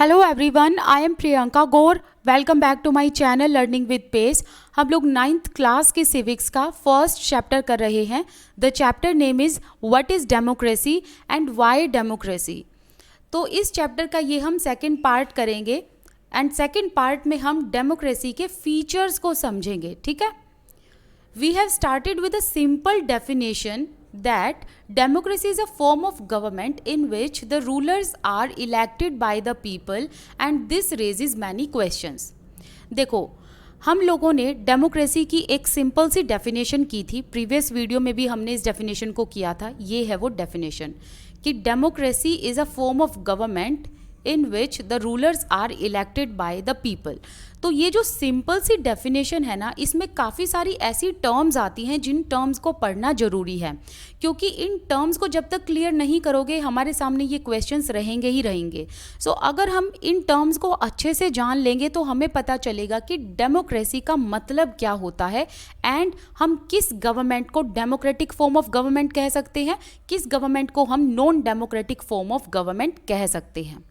Hello everyone, I am Priyanka Gaur. Welcome back to my channel learning with pace. हम लोग 9th class के civics का first chapter कर रहे हैं। The chapter name is what is democracy and why democracy. तो इस चैप्टर का ये हम सेकंड पार्ट करेंगे एंड सेकंड पार्ट में हम डेमोक्रेसी के फीचर्स को समझेंगे। ठीक है, we have started with a simple definition that democracy is a form of government in which the rulers are elected by the people and this raises many questions। देखो, हम लोगों ने डेमोक्रेसी की एक सिंपल सी डेफिनेशन की थी, previous video में भी हमने इस डेफिनेशन को किया था। ये है वो डेफिनेशन कि democracy is a form of government in which the rulers are elected by the people. तो ये जो सिंपल सी डेफिनेशन है ना, इसमें काफ़ी सारी ऐसी टर्म्स आती हैं जिन टर्म्स को पढ़ना ज़रूरी है, क्योंकि इन टर्म्स को जब तक क्लियर नहीं करोगे हमारे सामने ये क्वेश्चंस रहेंगे ही रहेंगे। सो अगर हम इन टर्म्स को अच्छे से जान लेंगे तो हमें पता चलेगा कि डेमोक्रेसी का मतलब क्या होता है एंड हम किस गवर्नमेंट को डेमोक्रेटिक फॉर्म ऑफ गवर्नमेंट कह सकते हैं, किस गवर्नमेंट को हम non democratic form of government कह सकते हैं।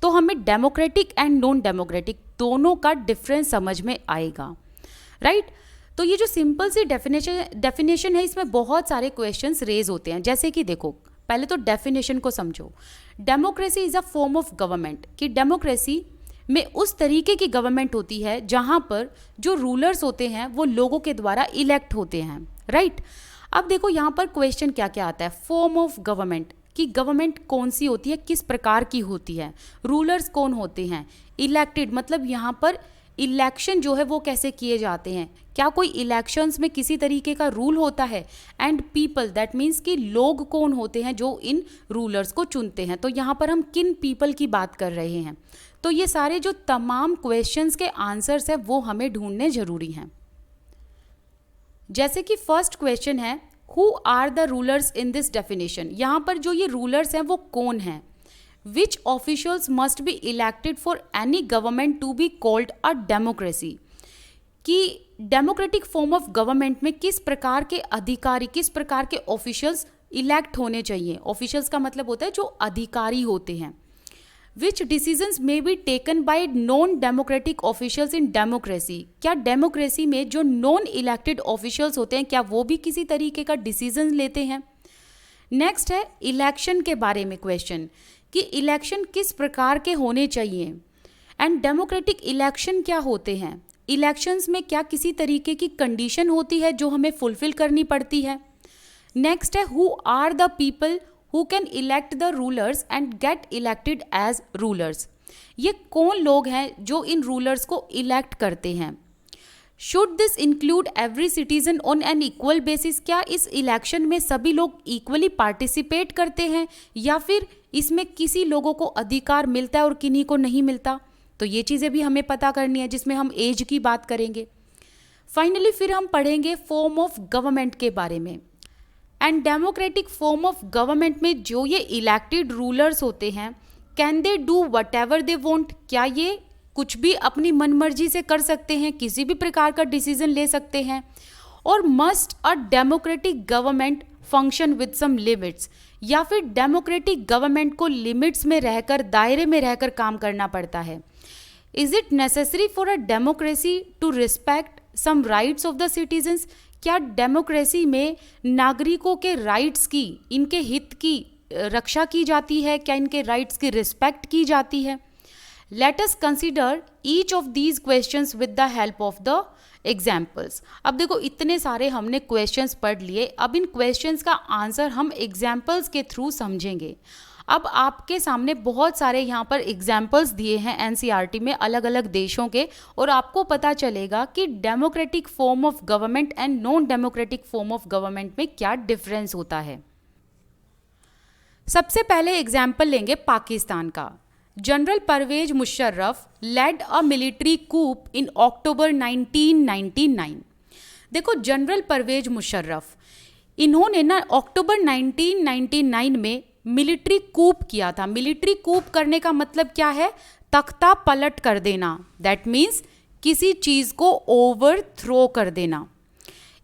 तो हमें डेमोक्रेटिक एंड नॉन डेमोक्रेटिक दोनों का डिफरेंस समझ में आएगा, राइट। तो ये जो सिंपल सी डेफिनेशन है, इसमें बहुत सारे क्वेश्चंस रेज होते हैं। जैसे कि देखो, पहले तो डेफिनेशन को समझो। Democracy is a form of government, कि डेमोक्रेसी में उस तरीके की गवर्नमेंट होती है जहां पर जो रूलर्स होते हैं वो लोगों के द्वारा इलेक्ट होते हैं, राइट। अब देखो यहाँ पर क्वेश्चन क्या क्या आता है। फॉर्म ऑफ गवर्नमेंट, कि गवर्नमेंट कौन सी होती है, किस प्रकार की होती है, रूलर्स कौन होते हैं, इलेक्टेड मतलब यहाँ पर इलेक्शन जो है वो कैसे किए जाते हैं, क्या कोई इलेक्शंस में किसी तरीके का रूल होता है, एंड पीपल दैट मीन्स कि लोग कौन होते हैं जो इन रूलर्स को चुनते हैं। तो यहाँ पर हम किन पीपल की बात कर रहे हैं। तो ये सारे जो तमाम क्वेश्चंस के आंसर्स हैं वो हमें ढूंढने जरूरी हैं। जैसे कि फर्स्ट क्वेश्चन है, who are the rulers in this definition. यहाँ पर जो ये रूलर्स हैं वो कौन हैं। Which officials must be elected for any government to be called a democracy, कि डेमोक्रेटिक फॉर्म ऑफ गवर्नमेंट में किस प्रकार के अधिकारी, किस प्रकार के ऑफिशियल्स इलेक्ट होने चाहिए। ऑफिशियल्स का मतलब होता है जो अधिकारी होते हैं। Which decisions may be taken by non democratic officials in democracy, क्या डेमोक्रेसी में जो नॉन इलेक्टेड ऑफिशियल्स होते हैं क्या वो भी किसी तरीके का डिसीजन लेते हैं। नेक्स्ट है इलेक्शन के बारे में क्वेश्चन, कि इलेक्शन किस प्रकार के होने चाहिए एंड डेमोक्रेटिक इलेक्शन क्या होते हैं। इलेक्शंस में क्या किसी तरीके की कंडीशन होती है जो हमें फुलफिल करनी पड़ती है। नेक्स्ट है who are the people who can elect the rulers and get elected as rulers, ये कौन लोग हैं जो इन रूलर्स को इलेक्ट करते हैं। Should this include every citizen on an equal basis, क्या इस इलेक्शन में सभी लोग इक्वली पार्टिसिपेट करते हैं या फिर इसमें किसी लोगों को अधिकार मिलता है और किन्हीं को नहीं मिलता। तो ये चीज़ें भी हमें पता करनी है, जिसमें हम एज की बात करेंगे। फाइनली फिर हम पढ़ेंगे फॉर्म ऑफ गवर्नमेंट के बारे में। And democratic form of government में जो ये इलेक्टेड रूलर्स होते हैं, can they do what ever they want, क्या ये कुछ भी अपनी मनमर्जी से कर सकते हैं, किसी भी प्रकार का डिसीजन ले सकते हैं। और must a democratic government function with some limits, या फिर डेमोक्रेटिक गवर्नमेंट को लिमिट्स में रहकर, दायरे में रहकर काम करना पड़ता है। Is it necessary for a democracy to respect some rights of the citizens, क्या डेमोक्रेसी में नागरिकों के राइट्स की, इनके हित की रक्षा की जाती है, क्या इनके राइट्स की रिस्पेक्ट की जाती है। Let us consider each of these questions with the help of the examples. अब देखो, इतने सारे हमने क्वेश्चंस पढ़ लिए, अब इन क्वेश्चंस का आंसर हम एग्जाम्पल्स के थ्रू समझेंगे। अब आपके सामने बहुत सारे यहाँ पर एग्जाम्पल्स दिए हैं एनसीईआरटी में अलग अलग देशों के, और आपको पता चलेगा कि democratic form of government and non democratic form of government में क्या डिफरेंस होता है। सबसे पहले एग्जाम्पल लेंगे पाकिस्तान का। General Pervez Musharraf led a military coup in October 1999। देखो, जनरल परवेज मुशर्रफ, इन्होंने ना अक्टूबर 1999 में मिलिट्री कूप किया था। मिलिट्री कूप करने का मतलब क्या है, तख्ता पलट कर देना, दैट मीन्स किसी चीज़ को ओवरथ्रो कर देना।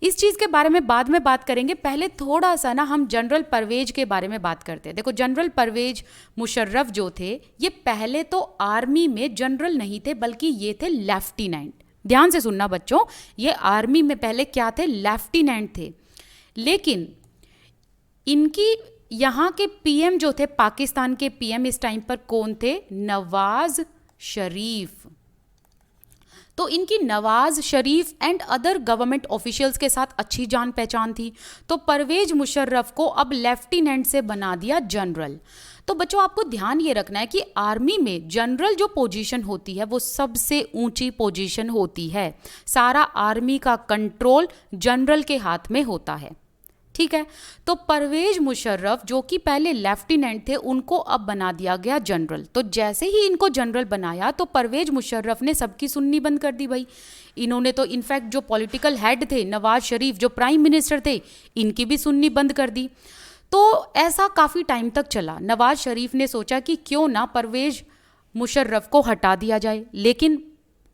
इस चीज़ के बारे में बाद में बात करेंगे, पहले थोड़ा सा ना हम जनरल परवेज के बारे में बात करते हैं। देखो जनरल परवेज मुशर्रफ जो थे ये पहले तो आर्मी में जनरल नहीं थे बल्कि ये थे लेफ्टिनेंट। ध्यान से सुनना बच्चों, ये आर्मी में पहले क्या थे, लेफ्टिनेंट थे। लेकिन इनकी यहाँ के पीएम जो थे, पाकिस्तान के पीएम इस टाइम पर कौन थे, नवाज शरीफ। तो इनकी Nawaz Sharif and other government officials के साथ अच्छी जान पहचान थी, तो परवेज मुशर्रफ को अब लेफ्टिनेंट से बना दिया जनरल। तो बच्चों आपको ध्यान ये रखना है कि आर्मी में जनरल जो पोजीशन होती है वो सबसे ऊंची पोजीशन होती है। सारा आर्मी का कंट्रोल जनरल के हाथ में होता है, ठीक है। तो परवेज मुशर्रफ जो कि पहले लेफ्टिनेंट थे उनको अब बना दिया गया जनरल। तो जैसे ही इनको जनरल बनाया तो परवेज मुशर्रफ ने सबकी सुननी बंद कर दी भाई। इन्होंने तो इनफैक्ट जो पॉलिटिकल हेड थे नवाज शरीफ जो प्राइम मिनिस्टर थे इनकी भी सुननी बंद कर दी। तो ऐसा काफ़ी टाइम तक चला। नवाज शरीफ ने सोचा कि क्यों ना परवेज मुशर्रफ को हटा दिया जाए, लेकिन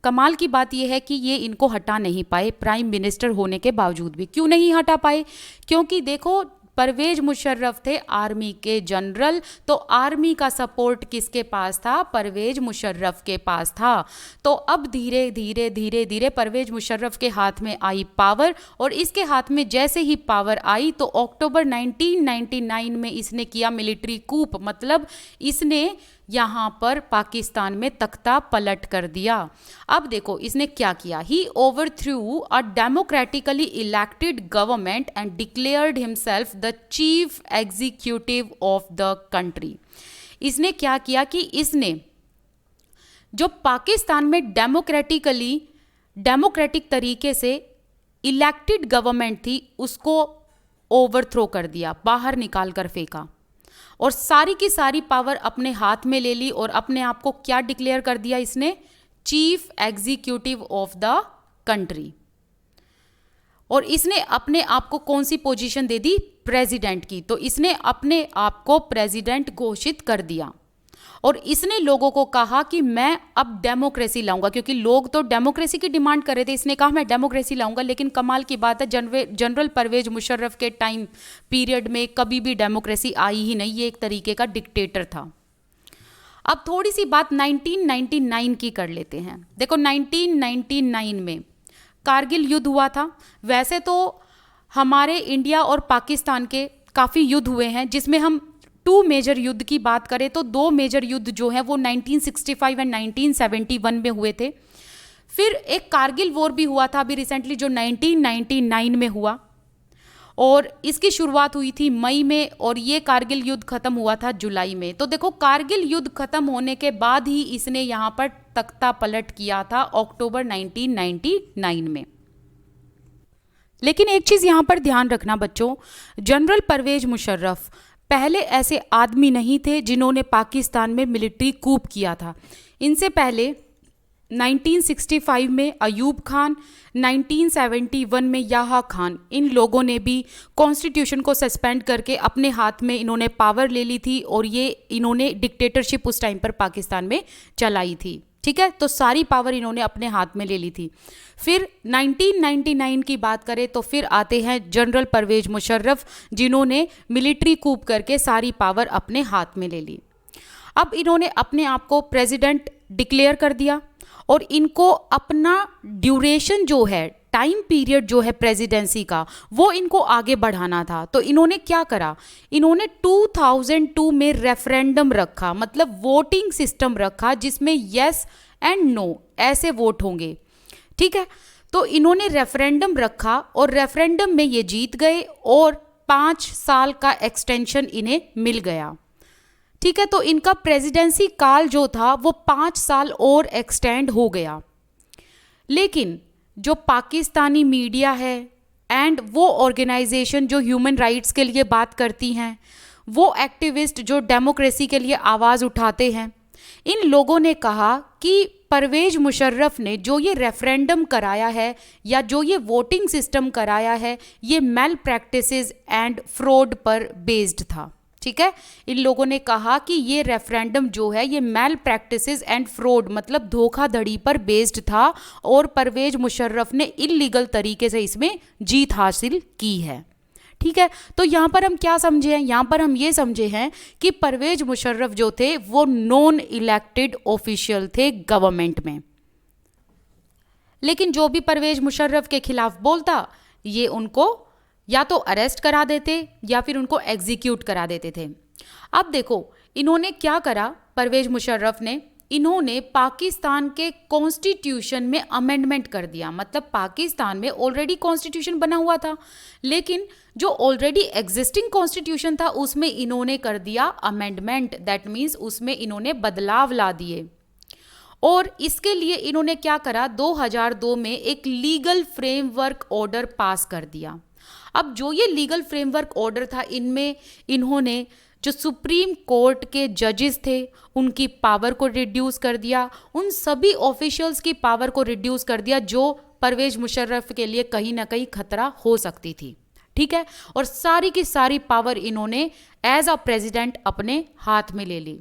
कमाल की बात यह है कि ये इनको हटा नहीं पाए प्राइम मिनिस्टर होने के बावजूद भी। क्यों नहीं हटा पाए, क्योंकि देखो परवेज मुशर्रफ थे आर्मी के जनरल, तो आर्मी का सपोर्ट किसके पास था, परवेज मुशर्रफ के पास था। तो अब धीरे धीरे धीरे धीरे परवेज मुशर्रफ के हाथ में आई पावर, और इसके हाथ में जैसे ही पावर आई तो अक्टूबर 1999 में इसने किया मिलिट्री कूप, मतलब इसने यहाँ पर पाकिस्तान में तख्ता पलट कर दिया। अब देखो इसने क्या किया, he overthrew a democratically elected government and declared himself the chief executive of the country. इसने क्या किया कि इसने जो पाकिस्तान में डेमोक्रेटिक तरीके से इलेक्टेड गवर्नमेंट थी उसको ओवरथ्रो कर दिया, बाहर निकाल कर फेंका, और सारी की सारी पावर अपने हाथ में ले ली और अपने आप को क्या डिक्लेयर कर दिया इसने, chief executive of the country. और इसने अपने आप को कौन सी पोजीशन दे दी, प्रेसिडेंट की। तो इसने अपने आप को प्रेसिडेंट घोषित कर दिया और इसने लोगों को कहा कि मैं अब डेमोक्रेसी लाऊंगा, क्योंकि लोग तो डेमोक्रेसी की डिमांड कर रहे थे। इसने कहा मैं डेमोक्रेसी लाऊंगा, लेकिन कमाल की बात है जनरल परवेज मुशर्रफ के टाइम पीरियड में कभी भी डेमोक्रेसी आई ही नहीं, ये एक तरीके का डिक्टेटर था। अब थोड़ी सी बात 1999 की कर लेते हैं। देखो 1999 में कारगिल युद्ध हुआ था। वैसे तो हमारे इंडिया और पाकिस्तान के काफ़ी युद्ध हुए हैं, जिसमें हम 2 मेजर युद्ध की बात करें तो 2 मेजर युद्ध जो है वो 1965 एंड 1971 में हुए थे। फिर एक कारगिल वॉर भी हुआ था अभी रिसेंटली जो 1999 में हुआ, और इसकी शुरुआत हुई थी मई में और ये कारगिल युद्ध खत्म हुआ था जुलाई में। तो देखो कारगिल युद्ध खत्म होने के बाद ही इसने यहाँ पर तख्ता पलट किया था अक्टूबर 1999 में। लेकिन एक चीज़ यहाँ पर ध्यान रखना बच्चों, जनरल परवेज मुशर्रफ पहले ऐसे आदमी नहीं थे जिन्होंने पाकिस्तान में मिलिट्री कूप किया था। इनसे पहले 1965 में अयूब खान, 1971 में याहा खान, इन लोगों ने भी कॉन्स्टिट्यूशन को सस्पेंड करके अपने हाथ में इन्होंने पावर ले ली थी और ये इन्होंने डिक्टेटरशिप उस टाइम पर पाकिस्तान में चलाई थी, ठीक है। तो सारी पावर इन्होंने अपने हाथ में ले ली थी। फिर 1999 की बात करें तो फिर आते हैं जनरल परवेज मुशर्रफ, जिन्होंने मिलिट्री कूप करके सारी पावर अपने हाथ में ले ली। अब इन्होंने अपने आप को प्रेसिडेंट डिक्लेयर कर दिया और इनको अपना ड्यूरेशन जो है, टाइम पीरियड जो है प्रेसिडेंसी का, वो इनको आगे बढ़ाना था। तो इन्होंने क्या करा, इन्होंने 2002 में रेफरेंडम रखा, मतलब वोटिंग सिस्टम रखा जिसमें यस एंड नो ऐसे वोट होंगे, ठीक है। तो इन्होंने रेफरेंडम रखा और रेफरेंडम में ये जीत गए और 5 साल का एक्सटेंशन इन्हें मिल गया, ठीक है। तो इनका प्रेसिडेंसी काल जो था वो 5 साल और एक्सटेंड हो गया। लेकिन जो पाकिस्तानी मीडिया है एंड वो ऑर्गेनाइजेशन जो ह्यूमन राइट्स के लिए बात करती हैं, वो एक्टिविस्ट जो डेमोक्रेसी के लिए आवाज़ उठाते हैं, इन लोगों ने कहा कि परवेज मुशर्रफ ने जो ये रेफरेंडम कराया है या जो ये वोटिंग सिस्टम कराया है, ये मेल प्रैक्टिसेस एंड फ्रॉड पर बेस्ड था, ठीक है, इन लोगों ने कहा कि ये रेफरेंडम जो है ये मैल प्रैक्टिसेस एंड फ्रॉड मतलब धोखाधड़ी पर बेस्ड था और परवेज मुशर्रफ ने इलीगल तरीके से इसमें जीत हासिल की है। ठीक है, तो यहाँ पर हम क्या समझे हैं, यहाँ पर हम ये समझे हैं कि परवेज मुशर्रफ जो थे वो नॉन इलेक्टेड ऑफिशियल थे गवर्नमेंट में, लेकिन जो भी परवेज मुशर्रफ के खिलाफ बोलता ये उनको या तो अरेस्ट करा देते या फिर उनको एग्जीक्यूट करा देते थे। अब देखो इन्होंने क्या करा, परवेज मुशर्रफ ने, इन्होंने पाकिस्तान के कॉन्स्टिट्यूशन में अमेंडमेंट कर दिया। मतलब पाकिस्तान में ऑलरेडी कॉन्स्टिट्यूशन बना हुआ था, लेकिन जो ऑलरेडी एग्जिस्टिंग कॉन्स्टिट्यूशन था उसमें इन्होंने कर दिया अमेंडमेंट, दैट मीन्स उसमें इन्होंने बदलाव ला दिए। और इसके लिए इन्होंने क्या करा, 2002 में एक लीगल फ्रेमवर्क ऑर्डर पास कर दिया। अब जो ये लीगल फ्रेमवर्क ऑर्डर था, इनमें इन्होंने जो सुप्रीम कोर्ट के जजेस थे उनकी पावर को रिड्यूस कर दिया, उन सभी ऑफिशियल्स की पावर को रिड्यूस कर दिया जो परवेज मुशर्रफ के लिए कहीं ना कहीं खतरा हो सकती थी। ठीक है, और सारी की सारी पावर इन्होंने एज अ प्रेसिडेंट अपने हाथ में ले ली।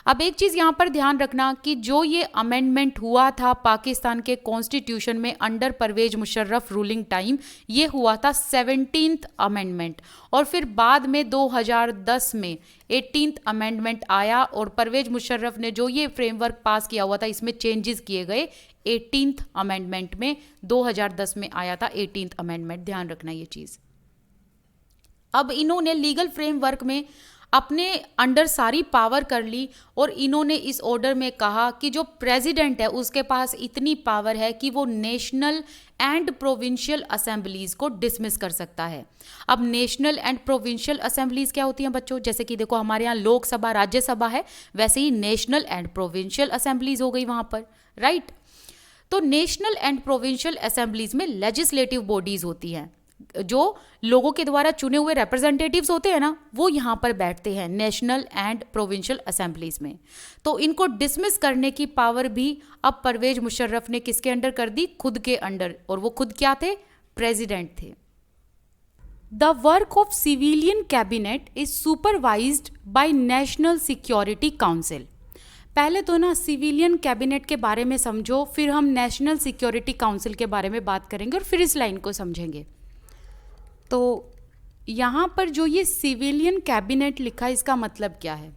अब एक चीज़ यहाँ पर ध्यान रखना कि जो ये अमेंडमेंट हुआ था पाकिस्तान के कॉन्स्टिट्यूशन में under Parvez Musharraf ruling time, ये हुआ था 17th अमेंडमेंट, और फिर बाद में 2010 में 18th अमेंडमेंट आया और परवेज मुशर्रफ ने जो ये फ्रेमवर्क पास किया हुआ था इसमें चेंजेस किए गए 18th अमेंडमेंट में। 2010 में आया था 18th अमेंडमेंट, ध्यान रखना ये चीज़। अब इन्होंने लीगल फ्रेमवर्क में अपने अंडर सारी पावर कर ली और इन्होंने इस ऑर्डर में कहा कि जो प्रेसिडेंट है उसके पास इतनी पावर है कि वो नेशनल एंड प्रोविंशियल असेंबलीज को डिसमिस कर सकता है। अब नेशनल एंड प्रोविंशियल असेंबलीज क्या होती हैं बच्चों, जैसे कि देखो हमारे यहाँ लोकसभा राज्यसभा है, वैसे ही नेशनल एंड प्रोविंशियल असेंबलीज हो गई वहाँ पर, राइट। तो नेशनल एंड प्रोविंशियल असेंबलीज में लेजिस्लेटिव बॉडीज होती हैं, जो लोगों के द्वारा चुने हुए रिप्रेजेंटेटिव्स होते हैं ना, वो यहाँ पर बैठते हैं नेशनल एंड प्रोविंशियल असेंबलीज में। तो इनको डिसमिस करने की पावर भी अब परवेज मुशर्रफ ने किसके अंडर कर दी, खुद के अंडर, और वो खुद क्या थे, प्रेसिडेंट थे। The work of civilian cabinet is supervised by national security council. पहले तो ना सिविलियन कैबिनेट के बारे में समझो, फिर हम नेशनल सिक्योरिटी काउंसिल के बारे में बात करेंगे और फिर इस लाइन को समझेंगे। तो यहाँ पर जो ये सिविलियन कैबिनेट लिखा है इसका मतलब क्या है,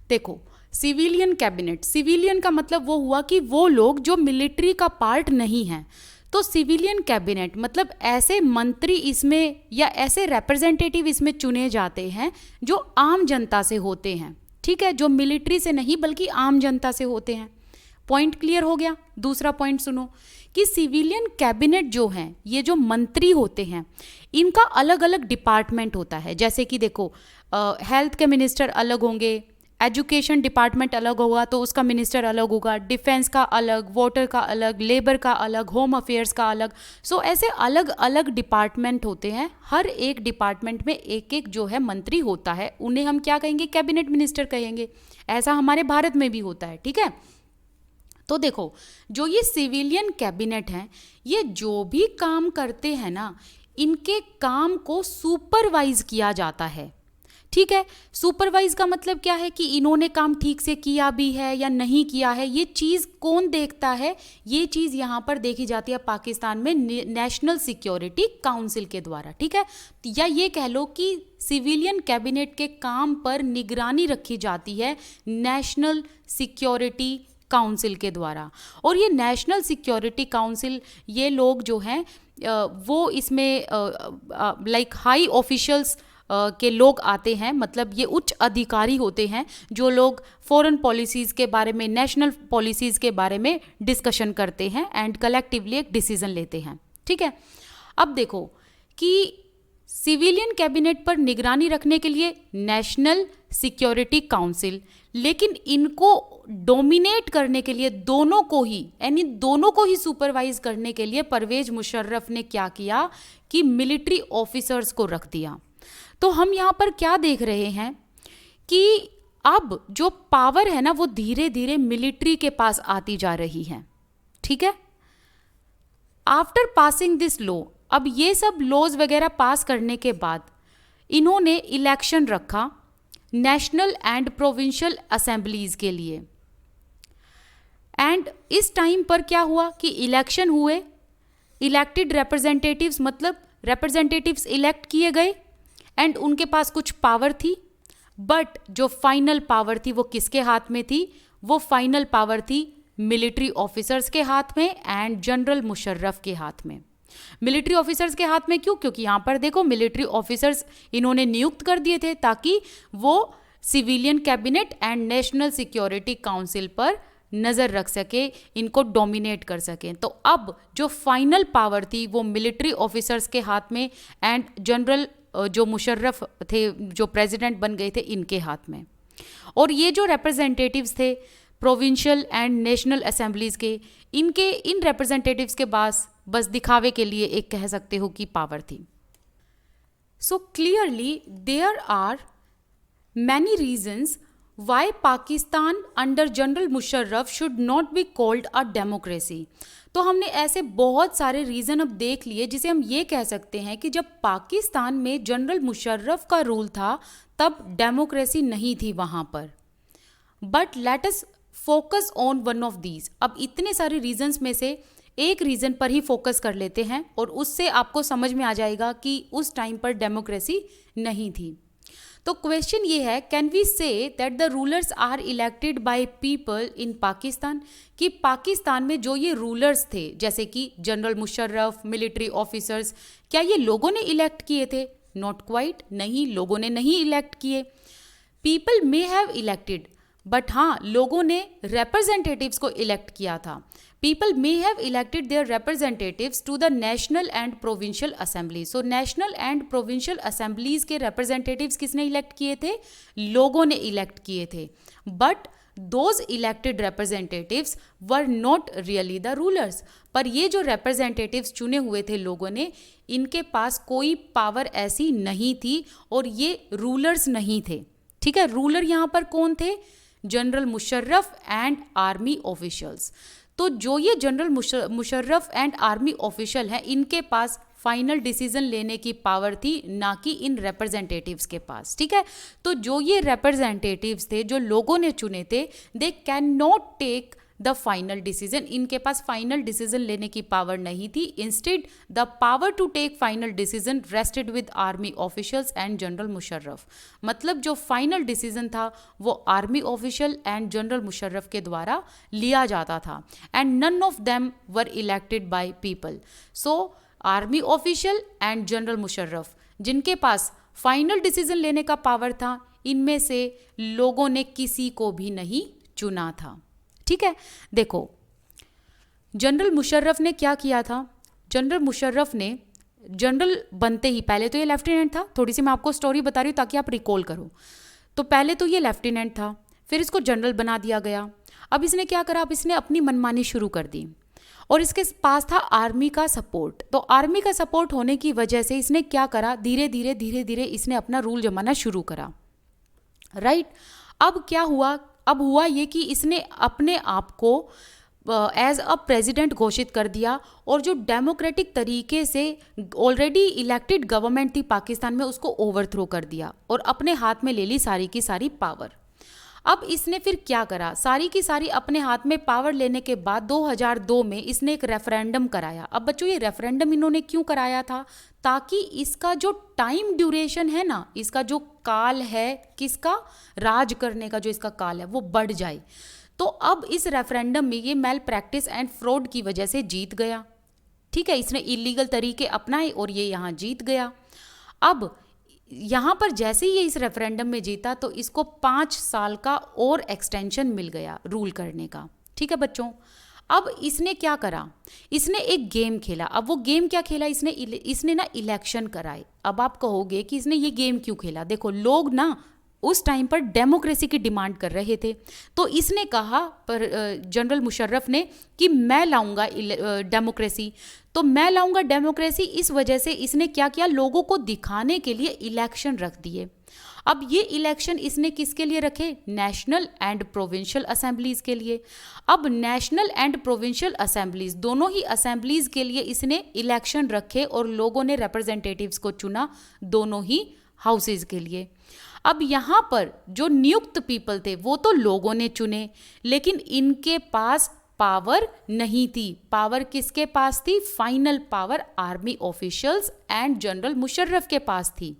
देखो सिविलियन कैबिनेट, सिविलियन का मतलब वो हुआ कि वो लोग जो मिलिट्री का पार्ट नहीं है। तो सिविलियन कैबिनेट मतलब ऐसे मंत्री इसमें या ऐसे रिप्रेजेंटेटिव इसमें चुने जाते हैं जो आम जनता से होते हैं, ठीक है, जो मिलिट्री से नहीं बल्कि आम जनता से होते हैं। पॉइंट क्लियर हो गया। दूसरा पॉइंट सुनो कि सिविलियन कैबिनेट जो हैं, ये जो मंत्री होते हैं इनका अलग अलग डिपार्टमेंट होता है। जैसे कि देखो हेल्थ के मिनिस्टर अलग होंगे, एजुकेशन डिपार्टमेंट अलग होगा तो उसका मिनिस्टर अलग होगा, डिफेंस का अलग, वाटर का अलग, लेबर का अलग, होम अफेयर्स का अलग। सो ऐसे अलग अलग डिपार्टमेंट होते हैं, हर एक डिपार्टमेंट में एक एक जो है मंत्री होता है, उन्हें हम क्या कहेंगे, कैबिनेट मिनिस्टर कहेंगे। ऐसा हमारे भारत में भी होता है, ठीक है। तो देखो जो ये सिविलियन कैबिनेट हैं, ये जो भी काम करते हैं ना, इनके काम को सुपरवाइज किया जाता है, ठीक है। सुपरवाइज का मतलब क्या है कि इन्होंने काम ठीक से किया भी है या नहीं किया है, ये चीज़ कौन देखता है, ये चीज़ यहाँ पर देखी जाती है पाकिस्तान में नेशनल सिक्योरिटी काउंसिल के द्वारा, ठीक है। या ये कह लो कि सिविलियन कैबिनेट के काम पर निगरानी रखी जाती है नेशनल सिक्योरिटी काउंसिल के द्वारा। और ये नेशनल सिक्योरिटी काउंसिल, ये लोग जो हैं वो इसमें लाइक हाई ऑफिशियल्स के लोग आते हैं, मतलब ये उच्च अधिकारी होते हैं जो लोग फॉरेन पॉलिसीज़ के बारे में, नेशनल पॉलिसीज़ के बारे में डिस्कशन करते हैं एंड कलेक्टिवली एक डिसीजन लेते हैं, ठीक है। अब देखो कि सिविलियन कैबिनेट पर निगरानी रखने के लिए नेशनल सिक्योरिटी काउंसिल, लेकिन इनको डोमिनेट करने के लिए दोनों को ही, यानी दोनों को ही सुपरवाइज करने के लिए परवेज मुशर्रफ ने क्या किया कि मिलिट्री ऑफिसर्स को रख दिया। तो हम यहाँ पर क्या देख रहे हैं कि अब जो पावर है ना वो धीरे धीरे मिलिट्री के पास आती जा रही है, ठीक है। आफ्टर पासिंग दिस लॉ, अब ये सब लॉज वगैरह पास करने के बाद इन्होंने इलेक्शन रखा नेशनल एंड प्रोविंशियल असेंबलीज के लिए। एंड इस टाइम पर क्या हुआ कि इलेक्शन हुए, इलेक्टेड रिप्रेजेंटेटिव्स मतलब रिप्रेजेंटेटिव्स इलेक्ट किए गए एंड उनके पास कुछ पावर थी, बट जो फाइनल पावर थी वो किसके हाथ में थी? वो फाइनल पावर थी मिलिट्री ऑफिसर्स के हाथ में एंड जनरल मुशर्रफ के हाथ में। मिलिट्री ऑफिसर्स के हाथ में क्यों? क्योंकि यहाँ पर देखो मिलिट्री ऑफिसर्स इन्होंने नियुक्त कर दिए थे ताकि वो civilian cabinet and national security council पर नज़र रख सके, इनको डोमिनेट कर सकें। तो अब जो फाइनल पावर थी वो मिलिट्री ऑफिसर्स के हाथ में एंड जनरल जो मुशर्रफ थे, जो प्रेसिडेंट बन गए थे, इनके हाथ में। और ये जो रिप्रेजेंटेटिव्स थे प्रोविंशियल एंड नेशनल असेंबलीज के, इन रिप्रेजेंटेटिव्स के पास बस दिखावे के लिए एक कह सकते हो कि पावर थी। So clearly there are many reasons why Pakistan under general Musharraf should not be called a democracy. तो हमने ऐसे बहुत सारे रीज़न अब देख लिए जिसे हम ये कह सकते हैं कि जब पाकिस्तान में जनरल मुशर्रफ का रूल था तब डेमोक्रेसी नहीं थी वहाँ पर। But let us focus on one of these. अब इतने सारे रीजंस में से एक रीज़न पर ही फोकस कर लेते हैं और उससे आपको समझ में आ जाएगा कि उस टाइम पर डेमोक्रेसी नहीं थी। तो क्वेश्चन ये है, can we say that the rulers are elected by people in Pakistan? कि पाकिस्तान में जो ये रूलर्स थे जैसे कि जनरल मुशर्रफ, मिलिट्री ऑफिसर्स, क्या ये लोगों ने इलेक्ट किए थे? नॉट क्वाइट, नहीं, लोगों ने नहीं इलेक्ट किए। People may have elected, but हाँ, लोगों ने रिप्रेजेंटेटिव्स को इलेक्ट किया था। People may have elected their representatives to the national and provincial assembly. So national and provincial assemblies के representatives किसने elect किए थे? लोगों ने elect किए थे। But those elected representatives were not really the rulers. पर ये जो representatives चुने हुए थे लोगों ने, इनके पास कोई पावर ऐसी नहीं थी और ये रूलर्स नहीं थे। ठीक है, रूलर यहाँ पर कौन थे? General Musharraf and army officials. तो जो ये general Musharraf and army official हैं, इनके पास फाइनल डिसीजन लेने की पावर थी, ना कि इन रिप्रेजेंटेटिव्स के पास। ठीक है, तो जो ये रिप्रेजेंटेटिव्स थे जो लोगों ने चुने थे, they can not take the final decision. इनके पास फाइनल डिसीजन लेने की पावर नहीं थी। Instead the power to take final decision rested with army officials and general Musharraf. मतलब जो फाइनल डिसीजन था वो army official and general Musharraf के द्वारा लिया जाता था and none of them were elected by people. So army official and general Musharraf जिनके पास फाइनल डिसीजन लेने का पावर था, इनमें से लोगों ने किसी को भी नहीं चुना था। ठीक है, देखो जनरल मुशर्रफ ने क्या किया था। जनरल मुशर्रफ ने जनरल बनते ही, पहले तो ये लेफ्टिनेंट था, थोड़ी सी मैं आपको स्टोरी बता रही हूँ ताकि आप रिकॉल करो। तो पहले तो ये लेफ्टिनेंट था, फिर इसको जनरल बना दिया गया। अब इसने क्या करा, अब इसने अपनी मनमानी शुरू कर दी और इसके पास था आर्मी का सपोर्ट। तो आर्मी का सपोर्ट होने की वजह से इसने क्या करा, धीरे धीरे इसने अपना रूल जमाना शुरू करा। राइट, अब क्या हुआ, अब हुआ ये कि इसने अपने आप को एज अ प्रेसिडेंट घोषित कर दिया और जो डेमोक्रेटिक तरीके से ऑलरेडी इलेक्टेड गवर्नमेंट थी पाकिस्तान में, उसको ओवरथ्रो कर दिया और अपने हाथ में ले ली सारी की सारी पावर। अब इसने फिर क्या करा, सारी की सारी अपने हाथ में पावर लेने के बाद 2002 में इसने एक रेफरेंडम कराया। अब बच्चों ये रेफरेंडम इन्होंने क्यों कराया था, ताकि इसका जो टाइम ड्यूरेशन है ना, इसका जो काल है, किसका राज करने का जो इसका काल है, वो बढ़ जाए। तो अब इस रेफरेंडम में ये मेल प्रैक्टिस एंड फ्रॉड की वजह से जीत गया। ठीक है, इसने इलीगल तरीके अपनाए और ये यहाँ जीत गया। अब यहाँ पर जैसे ही ये इस रेफरेंडम में जीता तो इसको 5 साल का और एक्सटेंशन मिल गया रूल करने का। ठीक है बच्चों, अब इसने क्या करा, इसने एक गेम खेला। अब वो गेम क्या खेला, इसने ना इलेक्शन कराए। अब आप कहोगे कि इसने ये गेम क्यों खेला, देखो लोग ना उस टाइम पर डेमोक्रेसी की डिमांड कर रहे थे, तो इसने कहा पर जनरल मुशर्रफ ने कि मैं लाऊंगा डेमोक्रेसी। तो मैं लाऊंगा डेमोक्रेसी, इस वजह से इसने क्या किया, लोगों को दिखाने के लिए इलेक्शन रख दिए। अब ये इलेक्शन इसने किसके लिए रखे, नेशनल एंड प्रोविंशियल असेंबलीज के लिए। अब नेशनल एंड प्रोविंशियल असेंबलीज, दोनों ही असेंबलीज के लिए इसने इलेक्शन रखे और लोगों ने रिप्रेजेंटेटिव्स को चुना दोनों ही हाउसेज के लिए। अब यहाँ पर जो नियुक्त पीपल थे वो तो लोगों ने चुने, लेकिन इनके पास पावर नहीं थी। पावर किसके पास थी? Final power army officials and general Musharraf के पास थी,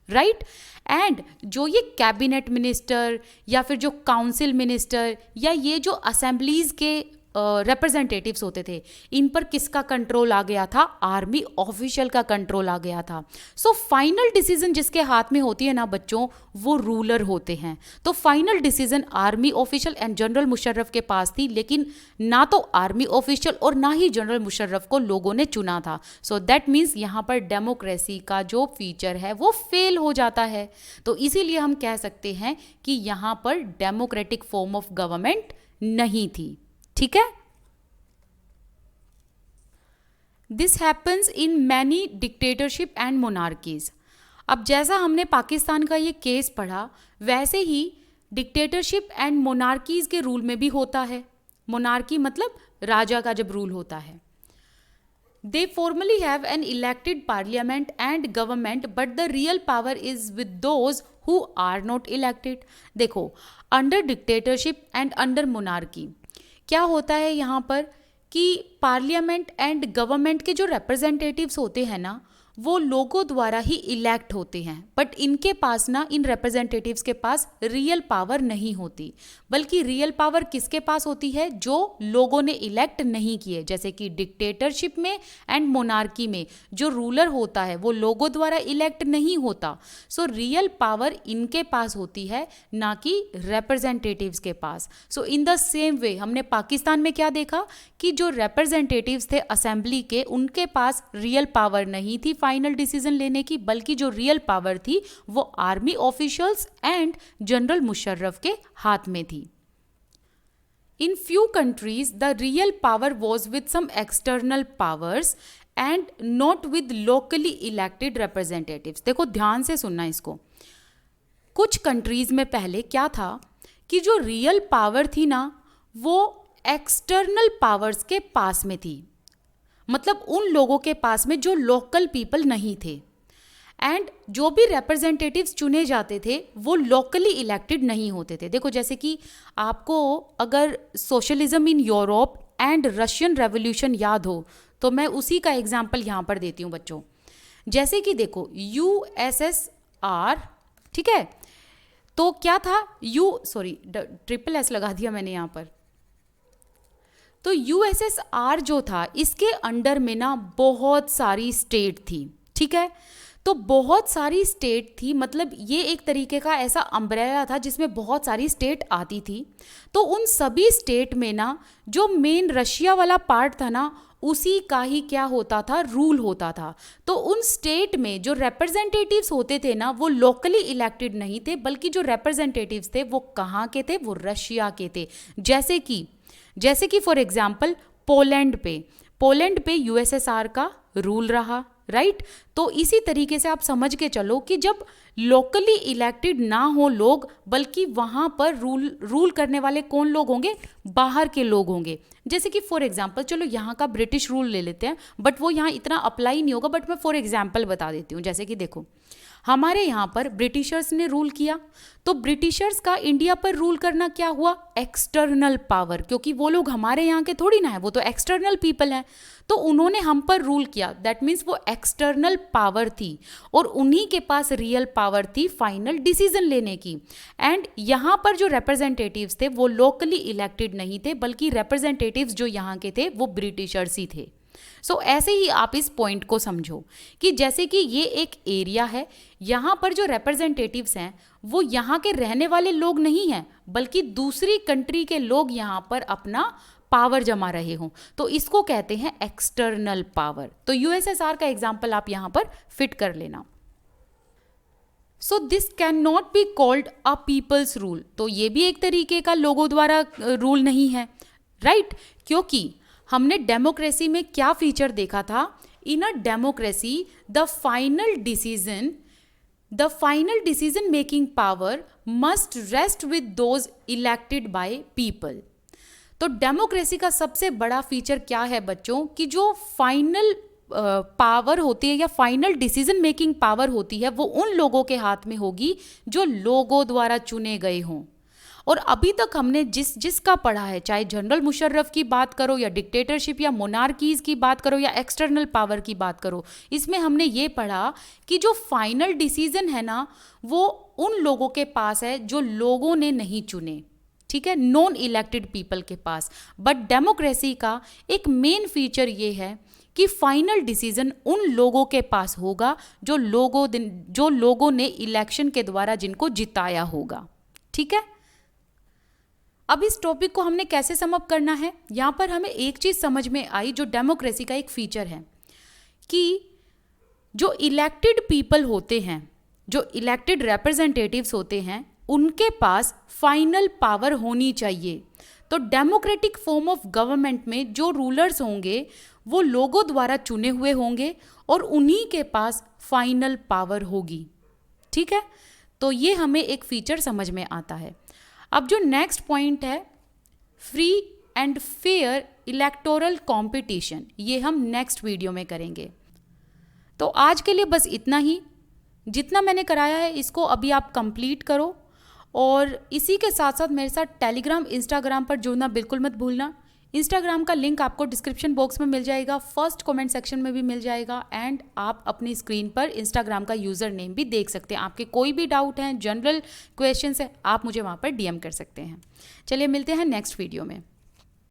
राइट। एंड जो ये कैबिनेट मिनिस्टर या फिर जो काउंसिल मिनिस्टर या ये जो असेंबलीज के रिप्रेजेंटेटिव्स होते थे, इन पर किसका कंट्रोल आ गया था? आर्मी ऑफिशियल का कंट्रोल आ गया था। सो फाइनल डिसीजन जिसके हाथ में होती है ना बच्चों, वो रूलर होते हैं। तो final decision army official and general Musharraf के पास थी, लेकिन ना तो आर्मी ऑफिशियल और ना ही जनरल मुशर्रफ को लोगों ने चुना था। सो दैट मीन्स यहाँ पर डेमोक्रेसी का जो फीचर है वो फेल हो जाता है। तो इसीलिए हम कह सकते हैं कि यहाँ पर डेमोक्रेटिक फॉर्म ऑफ गवर्नमेंट नहीं थी, ठीक है। This happens in many dictatorship and monarchies. अब जैसा हमने पाकिस्तान का ये केस पढ़ा, वैसे ही डिक्टेटरशिप एंड मोनार्कीज के रूल में भी होता है। मोनार्की मतलब राजा का जब रूल होता है। They formally have an elected parliament and government, but the real power is with those who are not elected. देखो, under dictatorship and under monarchy क्या होता है यहाँ पर कि पार्लियामेंट एंड गवर्नमेंट के जो रिप्रेजेंटेटिव्स होते हैं ना, वो लोगों द्वारा ही इलेक्ट होते हैं, बट इनके पास ना, इन रिप्रेजेंटेटिव्स के पास रियल पावर नहीं होती, बल्कि रियल पावर किसके पास होती है? जो लोगों ने इलेक्ट नहीं किए। जैसे कि डिक्टेटरशिप में एंड मोनार्की में जो रूलर होता है वो लोगों द्वारा इलेक्ट नहीं होता। सो रियल पावर इनके पास होती है, ना कि रिप्रेजेंटेटिव्स के पास। सो इन द सेम वे हमने पाकिस्तान में क्या देखा कि जो रिप्रेजेंटेटिव्स थे असेंबली के, उनके पास रियल पावर नहीं थी फाइनल डिसीजन लेने की, बल्कि जो रियल पावर थी वो army officials and general Musharraf के हाथ में थी। In few countries, the real power was with some external powers and not with locally elected representatives. देखो ध्यान से सुनना इसको। कुछ कंट्रीज में पहले क्या था कि जो रियल पावर थी ना, वो एक्सटर्नल पावर्स के पास में थी, मतलब उन लोगों के पास में जो लोकल पीपल नहीं थे। एंड जो भी रिप्रेजेंटेटिव्स चुने जाते थे वो लोकली इलेक्टेड नहीं होते थे। देखो जैसे कि आपको अगर socialism in Europe and Russian revolution याद हो, तो मैं उसी का एग्जांपल यहाँ पर देती हूँ बच्चों। जैसे कि देखो यूएसएसआर, ठीक है, तो क्या था ट्रिपल एस लगा दिया मैंने यहाँ पर। तो यूएसएसआर जो था, इसके अंडर में ना बहुत सारी स्टेट थी, ठीक है। तो बहुत सारी स्टेट थी, मतलब ये एक तरीके का ऐसा अम्ब्रेला था जिसमें बहुत सारी स्टेट आती थी। तो उन सभी स्टेट में ना जो मेन रशिया वाला पार्ट था ना, उसी का ही क्या होता था? रूल होता था। तो उन स्टेट में जो रिप्रेजेंटेटिव्स होते थे ना, वो लोकली इलेक्टेड नहीं थे, बल्कि जो रिप्रेजेंटेटिव्स थे वो कहाँ के थे? वो रशिया के थे। जैसे कि फॉर एग्जाम्पल पोलैंड पे यूएसएसआर का रूल रहा, राइट। तो इसी तरीके से आप समझ के चलो कि जब लोकली इलेक्टेड ना हो लोग, बल्कि वहाँ पर रूल करने वाले कौन लोग होंगे? बाहर के लोग होंगे। जैसे कि फॉर एग्जांपल चलो यहाँ का ब्रिटिश रूल ले लेते हैं, बट वो यहाँ इतना अप्लाई नहीं होगा, बट मैं फॉर एग्जांपल बता देती हूँ। जैसे कि देखो हमारे यहाँ पर ब्रिटिशर्स ने रूल किया, तो ब्रिटिशर्स का इंडिया पर रूल करना क्या हुआ? एक्सटर्नल पावर, क्योंकि वो लोग हमारे यहाँ के थोड़ी ना है, वो तो एक्सटर्नल पीपल हैं। तो उन्होंने हम पर रूल किया, दैट मीन्स वो एक्सटर्नल पावर थी और उन्हीं के पास रियल पावर थी फाइनल डिसीजन लेने की। एंड यहाँ पर जो रिप्रेजेंटेटिव्स थे वो लोकली इलेक्टेड नहीं थे, बल्कि रिप्रेजेंटेटिव्स जो यहाँ के थे वो ब्रिटिशर्स ही थे। सो ऐसे ही आप इस पॉइंट को समझो कि जैसे कि ये एक एरिया है, यहाँ पर जो रिप्रेजेंटेटिव्स हैं वो यहाँ के रहने वाले लोग नहीं हैं, बल्कि दूसरी कंट्री के लोग यहाँ पर अपना पावर जमा रहे हों, तो इसको कहते हैं एक्सटर्नल पावर। तो यूएसएसआर का एग्जाम्पल आप यहाँ पर फिट कर लेना। So this can not be called a people's rule. तो ये भी एक तरीके का लोगों द्वारा रूल नहीं है, राइट। क्योंकि हमने डेमोक्रेसी में क्या फीचर देखा था? In a democracy the final decision making power must rest with those elected by people. तो डेमोक्रेसी का सबसे बड़ा फीचर क्या है बच्चों? कि जो फाइनल पावर होती है या फाइनल डिसीजन मेकिंग पावर होती है वो उन लोगों के हाथ में होगी जो लोगों द्वारा चुने गए हों। और अभी तक हमने जिसका पढ़ा है, चाहे जनरल मुशर्रफ की बात करो या डिक्टेटरशिप या मोनार्कीज की बात करो या एक्सटर्नल पावर की बात करो, इसमें हमने ये पढ़ा कि जो फाइनल डिसीजन है ना वो उन लोगों के पास है जो लोगों ने नहीं चुने, ठीक है, नॉन इलेक्टेड पीपल के पास। बट डेमोक्रेसी का एक मेन फीचर ये है कि फाइनल डिसीजन उन लोगों के पास होगा जो लोगों ने इलेक्शन के द्वारा जिनको जिताया होगा, ठीक है। अब इस टॉपिक को हमने कैसे सम अप करना है, यहाँ पर हमें एक चीज़ समझ में आई जो डेमोक्रेसी का एक फीचर है कि जो इलेक्टेड पीपल होते हैं, जो इलेक्टेड रिप्रेजेंटेटिव्स होते हैं, उनके पास फाइनल पावर होनी चाहिए। तो डेमोक्रेटिक फॉर्म ऑफ गवर्नमेंट में जो रूलर्स होंगे वो लोगों द्वारा चुने हुए होंगे और उन्हीं के पास फाइनल पावर होगी, ठीक है। तो ये हमें एक फीचर समझ में आता है। अब जो नेक्स्ट पॉइंट है, free and fair electoral competition, ये हम नेक्स्ट वीडियो में करेंगे। तो आज के लिए बस इतना ही। जितना मैंने कराया है इसको अभी आप कंप्लीट करो और इसी के साथ साथ मेरे साथ टेलीग्राम, इंस्टाग्राम पर जुड़ना बिल्कुल मत भूलना। इंस्टाग्राम का लिंक आपको डिस्क्रिप्शन बॉक्स में मिल जाएगा, फर्स्ट कमेंट सेक्शन में भी मिल जाएगा एंड आप अपनी स्क्रीन पर इंस्टाग्राम का यूज़र नेम भी देख सकते हैं। आपके कोई भी डाउट हैं, जनरल क्वेश्चंस है, आप मुझे वहाँ पर डीएम कर सकते हैं। चलिए मिलते हैं नेक्स्ट वीडियो में।